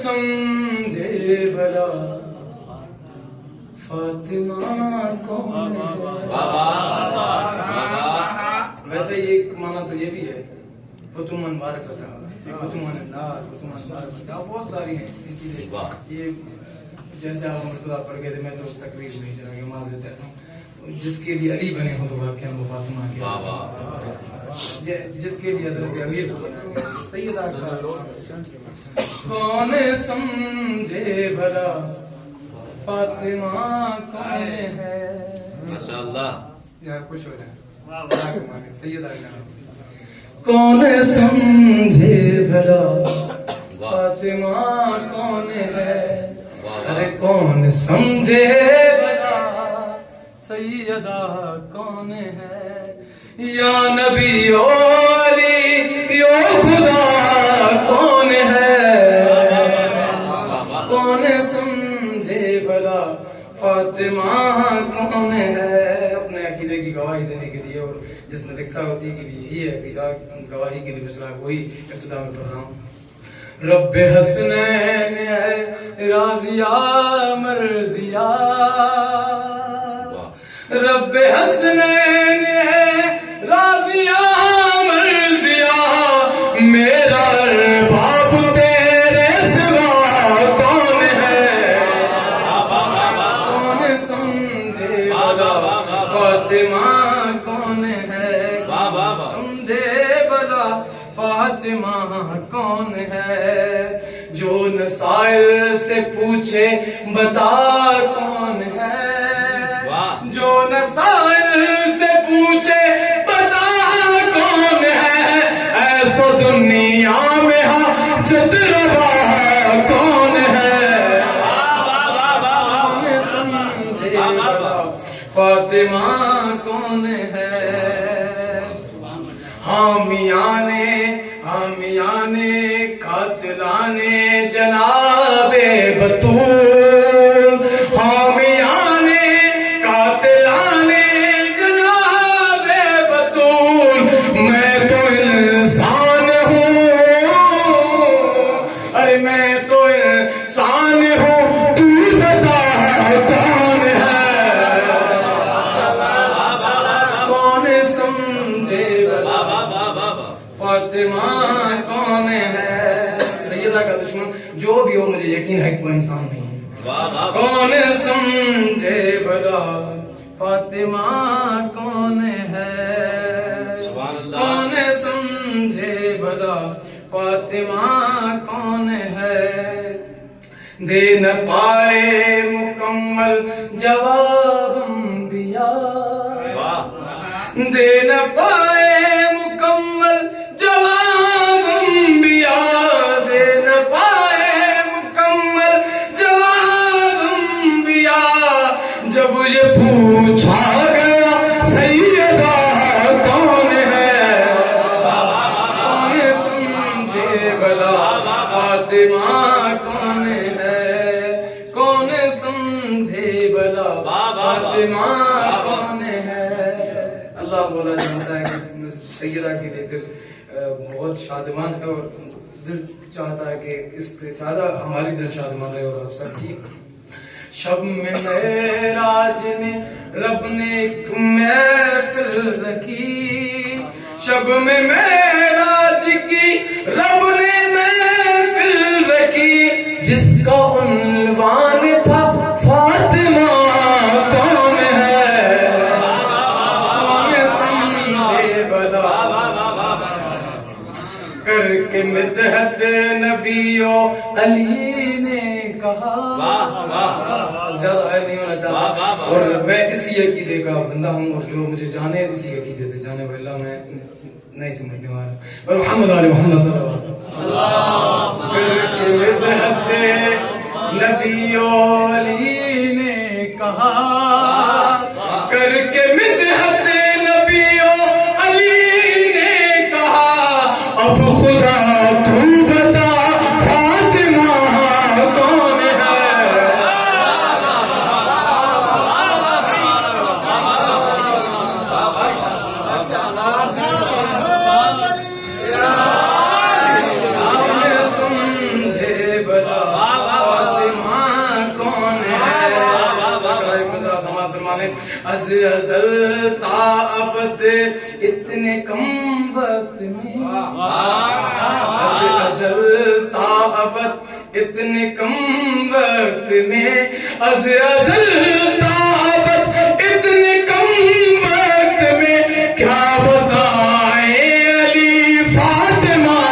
سمجھے بھلا فاطمہ کون ہے. ویسے ایک معنی تو یہ بھی ہے فتومن بارکتہ، فتومن النار، فتومن بارکتہ، بہت ساری ہیں. اسی لیے یہ جیسے آپ مرتبہ پڑھ گئے تھے، میں تو اس تقریر میں چلا گیا، معذرت چاہتا ہوں. جس کے لیے علی بنے ہوں تو واقعہ وہ فاطمہ کے، جس کے لیے حضرت امیر کو بنا سیدہ کا. کون سمجھے بھلا فاطمہ کون ہے. ماشاءاللہ یار خوش ہو جائیں. سیدہ کا کون سمجھے بھلا فاطمہ کون ہے. ارے کون سمجھے بھلا سیدہ کون ہے. یا نبی او علی یا خدا کون ہے. کون سمجھے بھلا فاطمہ کون ہے. اپنے عقیدے کی گواہی دینے کے لیے، اور جس نے لکھا اسی کے لیے یہی عقیدہ گواہی کے لیے مثلا وہی ابتدا میں پڑھ رہا ہوں. رب حسنین ہے راضیہ مرضیہ، رب حسنین ہے راضیہ مرضیہ، میرا ارباب تیرے سوا کون ہے. کون سمجھے بھلا فاطمہ کون ہے. سمجھے بھلا فاطمہ کون ہے. جو نسائل سے پوچھے بتا کون ہے. جو نسائل سے پوچھے بتا کون ہے. ایسا دنیا میں حاجت روا کون ہے. سمجھے بھلا فاطمہ کون ہے. حامیانے قاتلانے جناب بطول، حامیانے قاتلانے جناب بطول، میں تو انسان ہوں، ارے میں تو انسان ہوں، تو بتا کون ہے. کون سمجھے بھلا فاطمہ کون ہے. سیدہ کا دشمن جو بھی ہو مجھے یقین ہے کہ وہ انسان نہیں ہے. کون سمجھے بھلا فاطمہ کون ہے. کون سمجھے بھلا فاطمہ کون ہے. دے نہ پائے مکمل جواب انبیاء، دے نہ پائے مکمل جواب انبیاء، دے نہ پائے مکمل جواب انبیاء. جب یہ پوچھا گیا سیدہ کون ہے. کون سمجھے بھلا فاطمہ کون ہے. کون سمجھے بھلا فاطمہ کون ہے. اللہ بولا جانتا ہے کہ سیدہ کے لیے دل بہت شادمان ہے، اور دل چاہتا ہے کہ اس سے زیادہ ہماری دل شادمان رہے اور آپ سب کی. شب میں معراج نے رب نے ایک محفل رکھی، شب میں معراج کی رب نے محفل رکھی، جس کا عنوان تھا فاطمہ کون ہے. کر کے مدحت نبیو علی نے کہا. زیادہ نہیں ہونا چاہتا، اور میں اسی عقیدے کا بندہ ہوں، اور جو مجھے جانے اسی عقیدے سے جانے والا میں نہیں سمجھنے والا. اور محمد علی محمد صلی اللہ علیہ وسلم. کر کے مدحت نبیو علی نے کہا، کر کے مدحت نبیو علی نے کہا، اب خدا تو بتا فاطمہ کون ہے. سمجھے بھلا ازل تا ابد اتنے کم وقت میں، از ازل تا ابد اتنے کم وقت میں، از ازل تا ابد اتنے کم وقت میں، کیا بتائیں علی فاطمہ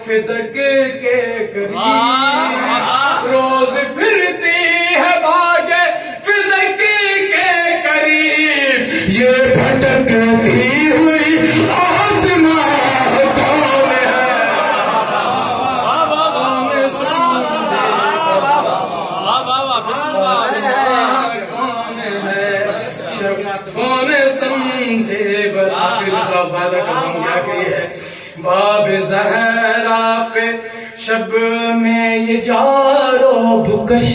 فدق کے قریب، روز پھرتی ہے باغ فدق کے قریب، یہ بھٹکتی ہوئی آتما کون ہے؟ کون سمجھے بتا پھر سب وعدہ کروں کیا کہ ہے باب زہرا پہ شب میں یہ جارو بکش